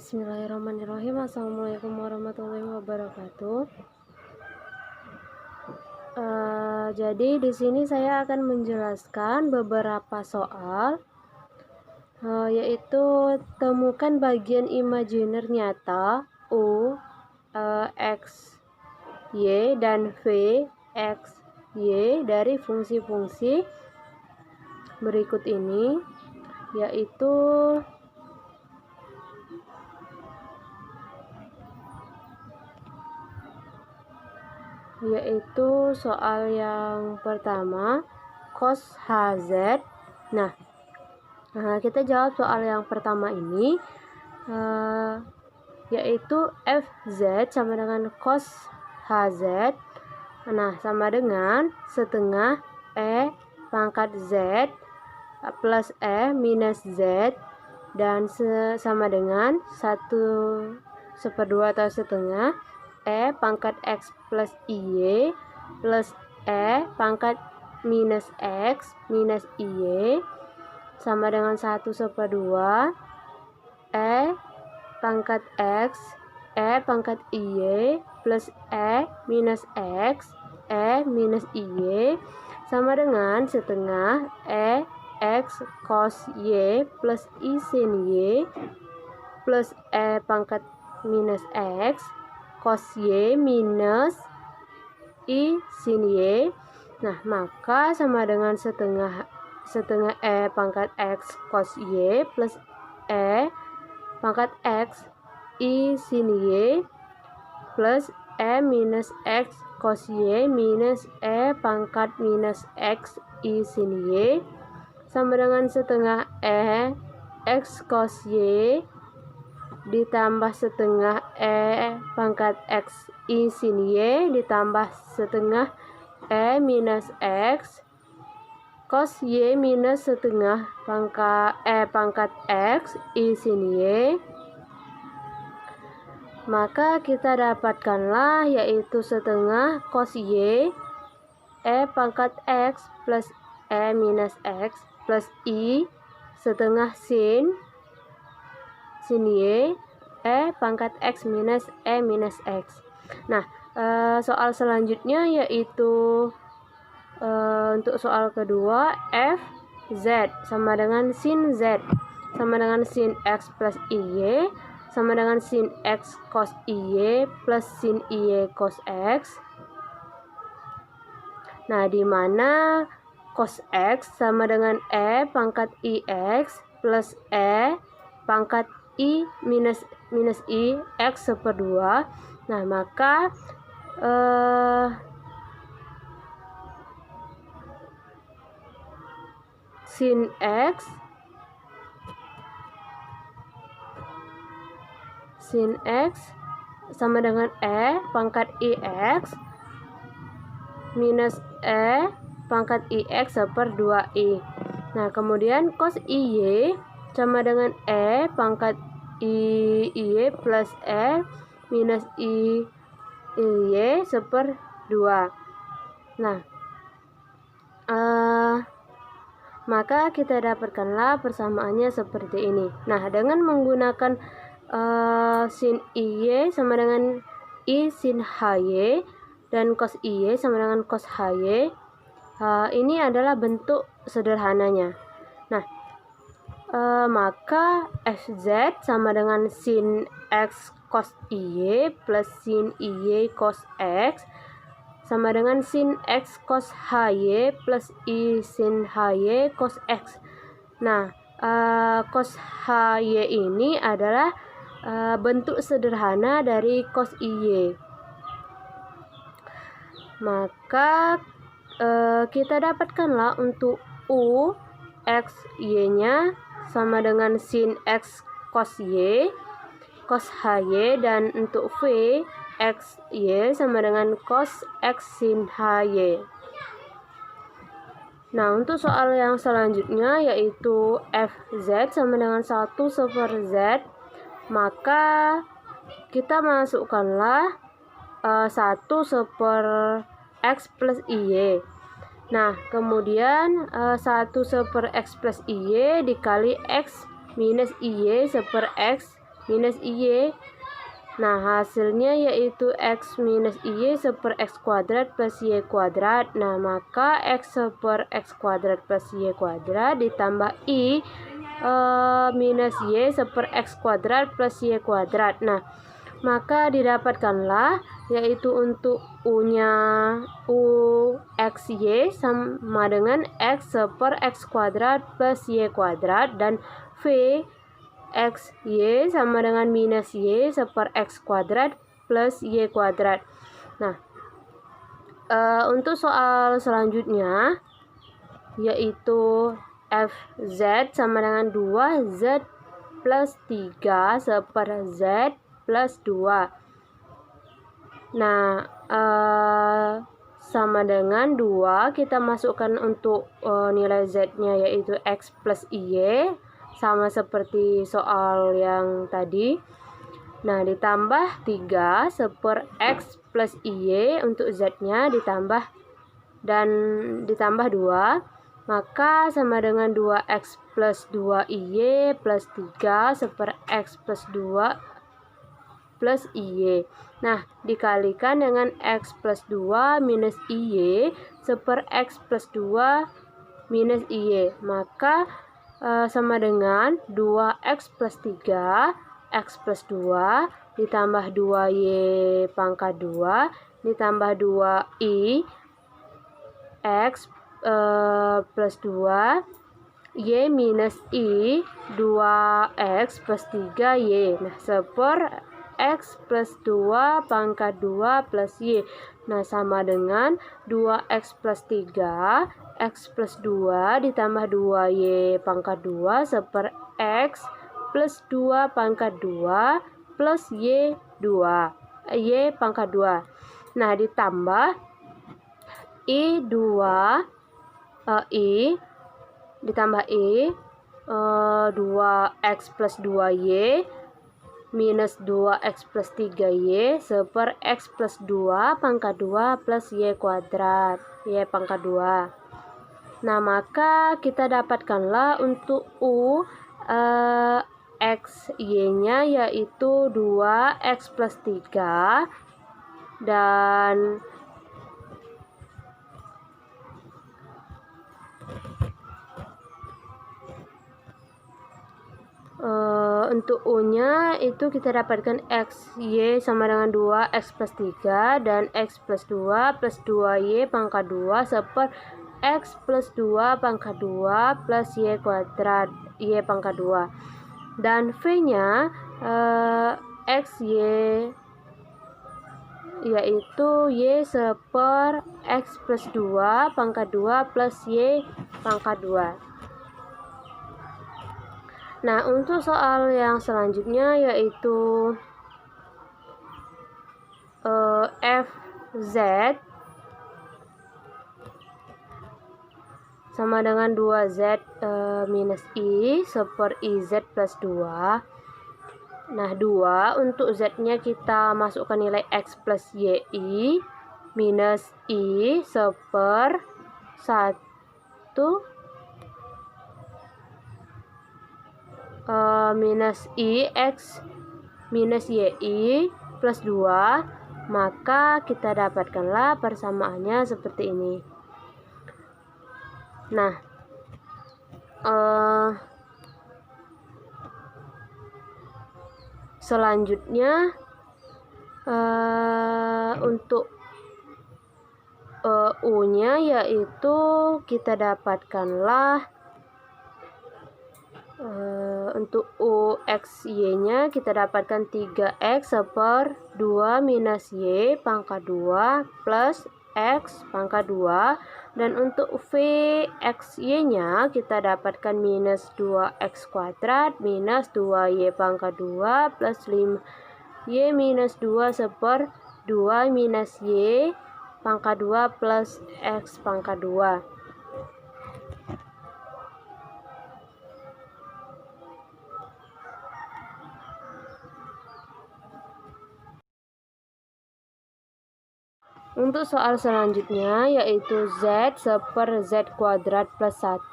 Bismillahirrahmanirrahim. Assalamualaikum warahmatullahi wabarakatuh. Jadi di sini saya akan menjelaskan beberapa soal, yaitu temukan bagian imajiner nyata U, X, Y, dan V, X, Y dari fungsi-fungsi berikut ini, yaitu soal yang pertama, cos HZ. Nah, kita jawab soal yang pertama ini, yaitu FZ sama dengan cos HZ. Nah, sama dengan setengah E pangkat Z plus E minus Z, dan sama dengan 1/2 atau setengah E pangkat X plus IY plus E pangkat minus X minus IY sama dengan 1/2 E pangkat X E pangkat IY plus E minus X E minus IY sama dengan setengah E X cos Y plus I sin Y plus E pangkat minus X cos Y minus I sin Y. Nah, maka sama dengan setengah E pangkat X cos Y plus E pangkat X I sin Y plus E minus X cos Y minus E pangkat minus X I sin Y sama dengan setengah E X cos Y ditambah setengah E pangkat X I sin Y ditambah setengah E minus X cos Y minus setengah E pangkat X I sin Y. Maka kita dapatkanlah yaitu setengah cos Y E pangkat X plus E minus X plus I setengah sin Y E pangkat X minus E minus X. Nah, soal selanjutnya yaitu untuk soal kedua, F Z sama dengan sin Z sama dengan sin X plus IY sama dengan sin X cos IY plus sin IY cos X. Nah, di mana cos X sama dengan E pangkat IX plus E pangkat I minus I X 1/2. Nah, maka sin X sama dengan E pangkat IX minus E pangkat IX 1/2I. Nah, kemudian cos IY sama dengan E pangkat IY plus E minus IY 1/2. Nah, maka kita dapatkanlah persamaannya seperti ini. Nah, dengan menggunakan sin IY sama dengan I sin HY dan cos IY sama dengan cos HY, ini adalah bentuk sederhananya. Nah, maka FZ sama dengan sin X cos IY plus sin IY cos X sama dengan sin X cos HY plus I sin HY cos X. Nah, cos HY ini adalah bentuk sederhana dari cos IY. Maka kita dapatkanlah untuk U X Y-nya sama dengan sin X cos Y cos HY, dan untuk V X Y sama dengan cos X sin HY. Nah, untuk soal yang selanjutnya yaitu FZ sama dengan 1/Z, maka kita masukkanlah 1/X plus IY. Nah, kemudian 1/X plus IY dikali X minus IY 1/X minus IY. Nah, hasilnya yaitu X minus IY per X kuadrat plus Y kuadrat. Nah, maka X per X kuadrat plus Y kuadrat ditambah I minus Y per X kuadrat plus Y kuadrat. Nah, maka didapatkanlah yaitu untuk U-nya UXY sama dengan X per X kuadrat plus Y kuadrat, dan V X Y sama dengan minus Y per X kuadrat plus Y kuadrat. Nah, untuk soal selanjutnya yaitu FZ sama dengan 2Z plus 3 per Z plus 2. Nah, sama dengan 2, kita masukkan untuk nilai Z-nya yaitu X plus IY, sama seperti soal yang tadi. Nah, ditambah 3 per X plus IY untuk Z-nya ditambah 2, maka sama dengan 2X plus 2IY plus 3 per X plus 2 plus IY. Nah, dikalikan dengan X plus 2 minus IY per X plus 2 minus IY, maka sama dengan 2X plus 3 X plus 2 ditambah 2Y pangkat 2 ditambah 2I X plus 2 Y minus I 2X plus 3Y. Nah, per X plus 2 pangkat 2 plus Y. Nah, sama dengan 2X plus 3 X plus 2 ditambah 2Y pangkat 2 per X plus 2 pangkat 2 plus Y pangkat 2. Nah, ditambah I 2 I ditambah I 2X plus 2Y minus 2X plus 3Y per X plus 2 pangkat 2 plus Y kuadrat Y pangkat 2. Nah, maka kita dapatkanlah untuk U X Y-nya yaitu 2X plus 3 dan untuk U-nya itu kita dapatkan X Y sama dengan 2X plus 3 dan X plus 2 plus 2Y pangkat 2 per X plus 2 pangkat 2 plus Y kuadrat Y pangkat 2. Dan V-nya X Y yaitu Y per X plus 2 pangkat 2 plus Y pangkat 2. Nah, untuk soal yang selanjutnya yaitu FZ sama dengan 2Z minus I per IZ plus 2. Nah, 2 untuk Z-nya kita masukkan nilai X plus YI minus I per 1 minus I X minus YI plus 2, maka kita dapatkanlah persamaannya seperti ini. Nah, selanjutnya untuk U-nya yaitu kita dapatkanlah untuk UXY-nya kita dapatkan 3X per 2 minus Y pangkat 2 plus X pangkat 2, dan untuk VXY-nya kita dapatkan minus 2X kuadrat minus 2Y pangkat 2 plus 5Y minus 2 per 2 minus Y pangkat 2 plus X pangkat 2. Untuk soal selanjutnya yaitu Z per Z kuadrat plus 1,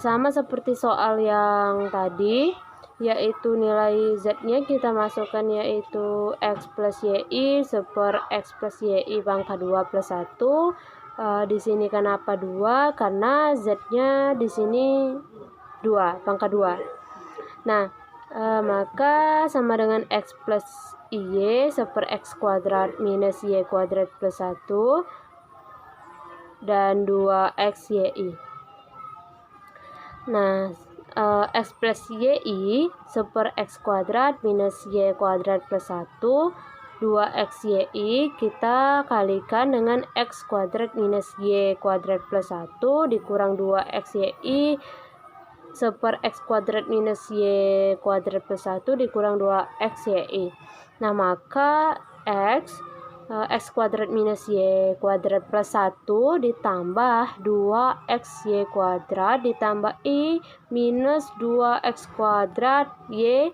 sama seperti soal yang tadi, yaitu nilai Z-nya kita masukkan yaitu X plus YI per X plus YI pangkat 2 plus 1. Di sini kenapa 2? Karena Z-nya di sini 2, pangkat 2. Nah, maka sama dengan X plus Y per X kuadrat minus Y kuadrat plus 1 dan 2X YI. Nah, X plus YI per X kuadrat minus Y kuadrat plus 1, 2X YI kita kalikan dengan X kuadrat minus Y kuadrat plus 1 dikurang 2X YI per X kuadrat minus Y kuadrat plus 1 dikurang 2X YI. Nah, maka X kuadrat minus Y kuadrat plus 1 ditambah 2X Y kuadrat ditambah I minus 2X kuadrat Y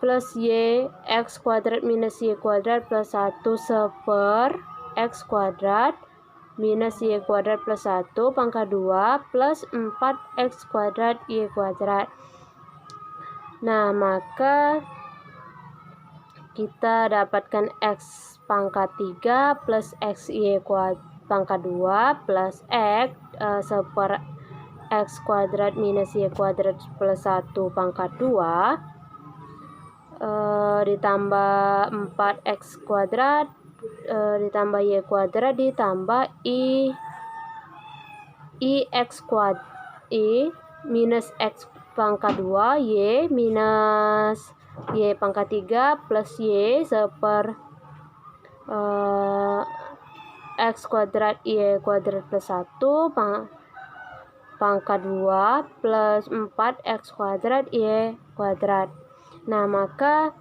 plus Y X kuadrat minus Y kuadrat plus 1 per X kuadrat minus Y kuadrat plus 1 pangkat 2 plus 4X kuadrat Y kuadrat. Nah, maka kita dapatkan X pangkat 3 plus X Y pangkat 2 plus X per X kuadrat minus Y kuadrat plus 1 pangkat 2 ditambah 4X kuadrat ditambah Y kuadrat ditambah I X kuadrat I minus X pangkat 2 Y minus Y pangkat 3 plus Y per X kuadrat Y kuadrat plus 1 pangkat 2 plus 4X kuadrat Y kuadrat. Nah, maka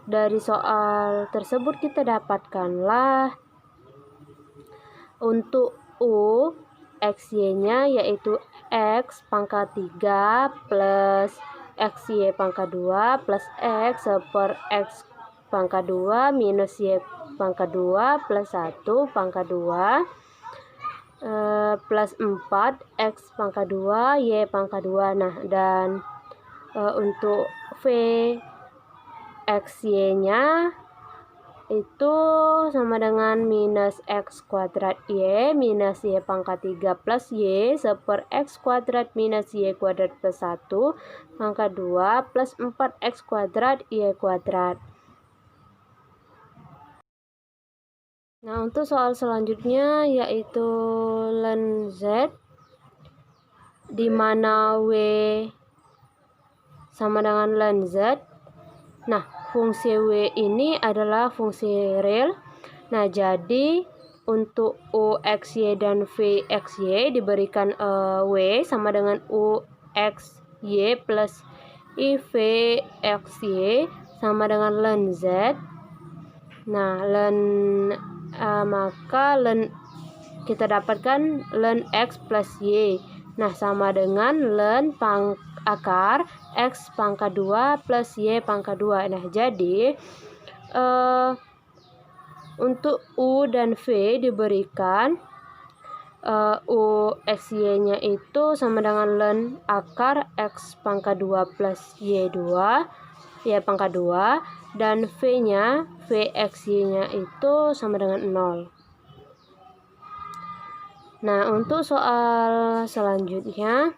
dari soal tersebut kita dapatkanlah untuk U XY-nya yaitu X pangkat 3 plus XY pangkat 2 plus X per X pangkat 2 minus Y pangkat 2 plus 1 pangkat 2 plus 4 X pangkat 2 Y pangkat 2. Nah, dan untuk V XY-nya itu sama dengan minus X kuadrat Y minus Y pangkat 3 plus Y per X kuadrat minus Y kuadrat plus 1 pangkat 2 plus 4X kuadrat Y kuadrat. Nah, untuk soal selanjutnya yaitu ln Z di mana W sama dengan ln Z. Nah, fungsi W ini adalah fungsi real. Nah, jadi untuk U XY dan V XY diberikan W sama dengan U XY plus I V XY sama dengan ln Z. Nah, maka ln kita dapatkan ln X plus Y. Nah, sama dengan ln akar X pangkat 2 plus Y pangkat 2. Nah, jadi untuk U dan V diberikan U XY-nya itu sama dengan ln akar X pangkat 2 plus Y2 Y pangkat 2 dan V-nya V XY-nya itu sama dengan 0. Nah, untuk soal selanjutnya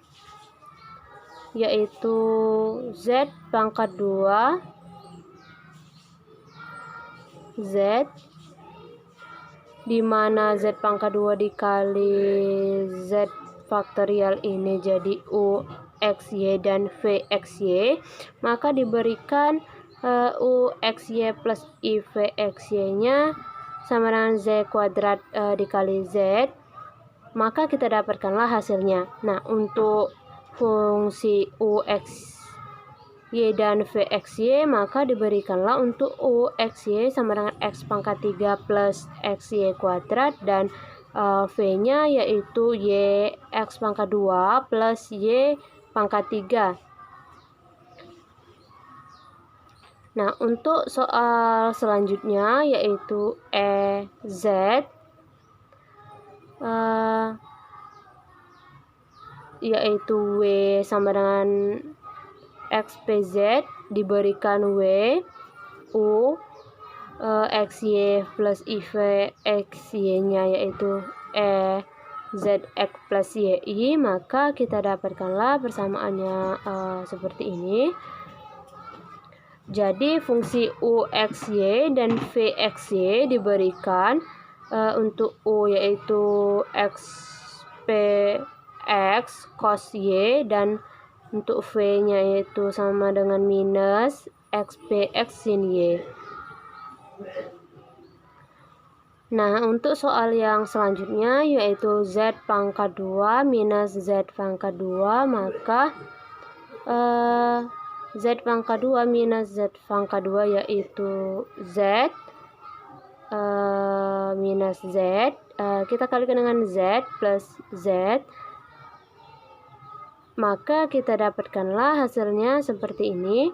yaitu Z pangkat 2 Z di mana Z pangkat 2 dikali Z faktorial ini jadi U XY dan V XY, maka diberikan U XY plus I V XY nya sama dengan Z kuadrat dikali Z, maka kita dapatkanlah hasilnya. Nah, untuk fungsi U XY dan V XY maka diberikanlah untuk U XY sama dengan X pangkat 3 plus XY kuadrat dan V-nya yaitu Y X pangkat 2 plus Y pangkat 3. Nah, untuk soal selanjutnya yaitu EZ yaitu W sama dengan XPZ diberikan W U XY plus IV XY-nya yaitu ZX plus YI, maka kita dapatkanlah persamaannya seperti ini. Jadi fungsi UXY dan VXY diberikan untuk U yaitu XPX cos Y, dan untuk V-nya yaitu sama dengan minus XPX sin Y. Nah, untuk soal yang selanjutnya yaitu Z pangkat 2 minus Z pangkat 2, maka Z pangkat 2 minus Z pangkat 2 yaitu Z minus Z, kita kalikan dengan Z plus Z, maka kita dapatkanlah hasilnya seperti ini.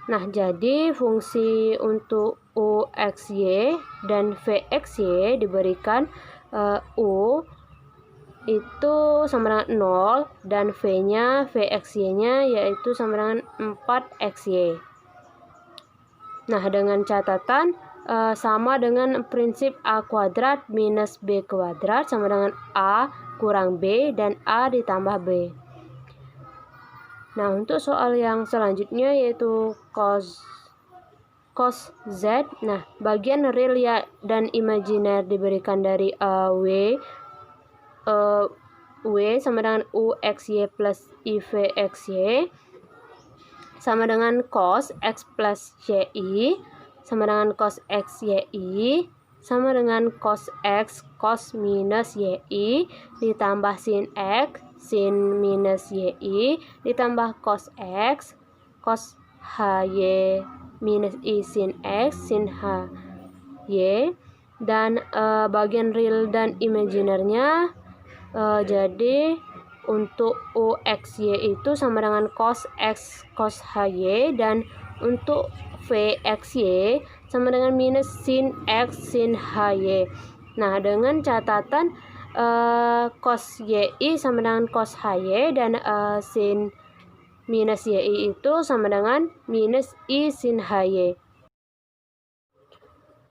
Nah, jadi fungsi untuk UXY dan VXY diberikan U itu sama dengan 0 dan V-nya VXY-nya yaitu sama dengan 4XY. Nah, dengan catatan sama dengan prinsip A kuadrat minus B kuadrat sama dengan A kurang B dan A ditambah B. Nah, untuk soal yang selanjutnya yaitu cos Z. Nah, bagian real dan imajiner diberikan dari W sama dengan UXY plus IVXY sama dengan cos X plus YI sama dengan cos X YI sama dengan cos X cos minus YI ditambah sin X sin minus YI ditambah cos X cos HY minus I sin X sin HY, dan bagian real dan imaginernya jadi untuk UXY itu sama dengan cos X cos HY, dan untuk VXY sama dengan minus sin X sin HY. Nah, dengan catatan cos YI sama dengan cos HY dan sin minus YI itu sama dengan minus I sin HY.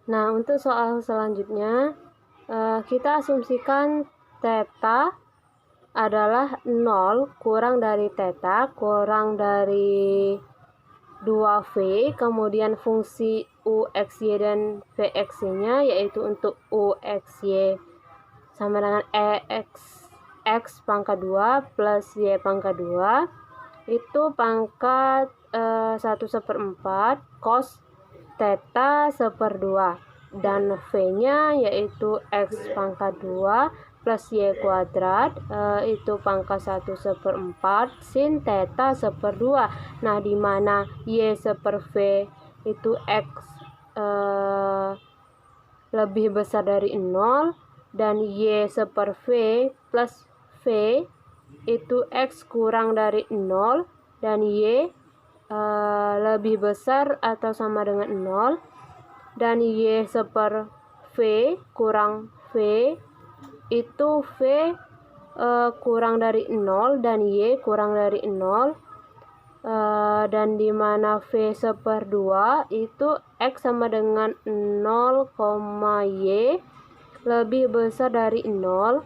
Nah, untuk soal selanjutnya kita asumsikan theta adalah 0 kurang dari theta kurang dari 2V, kemudian fungsi UXY dan VXY-nya yaitu untuk UXY sama dengan X pangkat 2 plus Y pangkat 2 itu pangkat 1/4 cos theta 1/2, dan V-nya yaitu X pangkat 2 plus Y kuadrat itu pangkat 1/4 sin theta 1/2. Nah, di mana Y 1/V itu X lebih besar dari 0 dan Y 1/V plus V itu X kurang dari 0 dan Y lebih besar atau sama dengan 0, dan Y 1/V kurang V itu V kurang dari 0 dan Y kurang dari 0, dan di mana V 1/2 itu X sama dengan 0, Y lebih besar dari 0,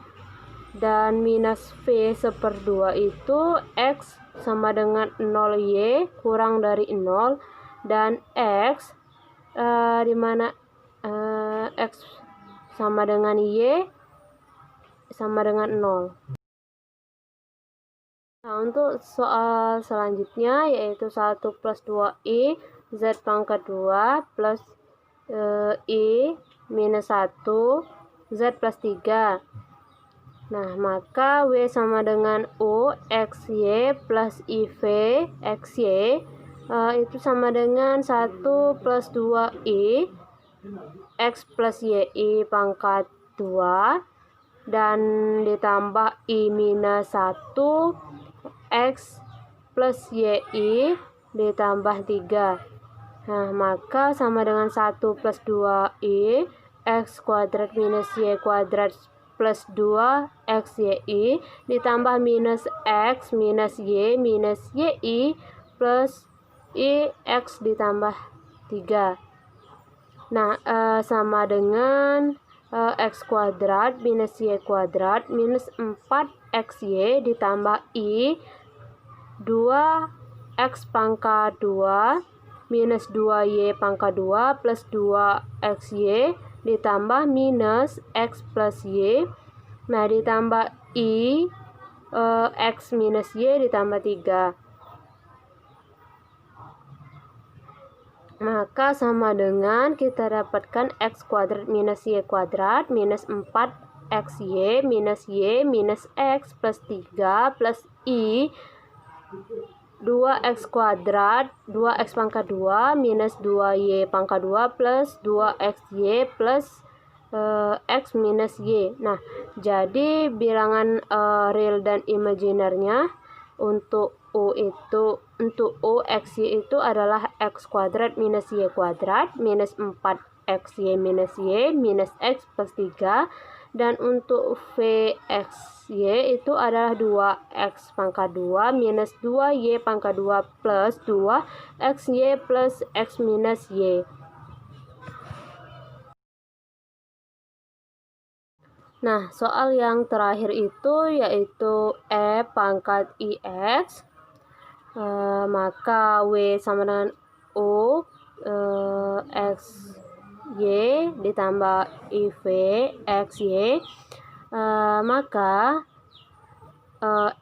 dan minus V 1/2 itu X sama dengan 0, Y kurang dari 0, dan X di mana X sama dengan Y sama dengan 0. Nah, untuk soal selanjutnya yaitu 1 plus 2I Z pangkat 2 plus I minus 1 Z plus 3. Nah, maka W sama dengan U XY plus IV XY itu sama dengan 1 plus 2I X plus YI pangkat 2 dan ditambah I minus 1 X plus YI ditambah 3. Nah, maka sama dengan 1 plus 2I X kuadrat minus Y kuadrat plus 2xyi ditambah minus x minus yi plus x ditambah 3. Nah, sama dengan x kuadrat minus y kuadrat minus 4xy ditambah i 2x pangkat 2 minus 2y pangkat 2 plus 2xy ditambah minus x plus y. Nah, ditambah i x minus y ditambah 3. Maka sama dengan kita dapatkan x kuadrat minus y kuadrat minus 4xy minus y minus x plus 3 plus i 2x kuadrat 2x pangkat 2 minus 2y pangkat 2 plus 2xy plus x minus y. Nah, jadi bilangan real dan imaginernya untuk u xy itu adalah x kuadrat minus y kuadrat minus 4xy minus y minus x plus 3. Dan untuk vxy itu adalah 2x pangkat 2 minus 2y pangkat 2 plus 2xy plus x minus y. Nah, soal yang terakhir itu yaitu e pangkat ix, maka w sama dengan u x y ditambah iv xy, maka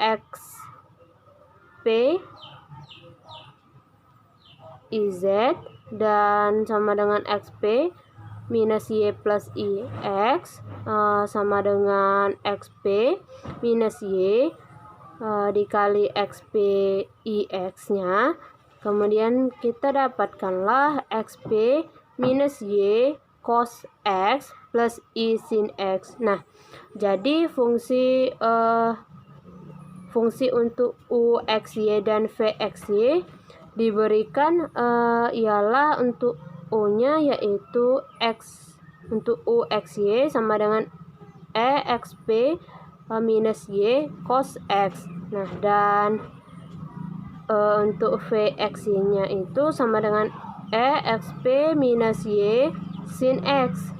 x p iz dan sama dengan xp minus y plus ix sama dengan xp minus y dikali xp ix nya. Kemudian kita dapatkanlah xp minus y cos x plus i sin x. Nah, jadi fungsi untuk u xy dan v xy diberikan ialah untuk u nya yaitu x untuk u xy sama dengan exp minus y cos x. Nah, dan untuk v xy nya itu sama dengan exp minus y sin x.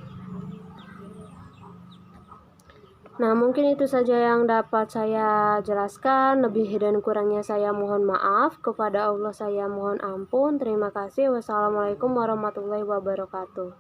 Nah, mungkin itu saja yang dapat saya jelaskan. Lebih dan kurangnya saya mohon maaf. Kepada Allah saya mohon ampun. Terima kasih. Wassalamualaikum warahmatullahi wabarakatuh.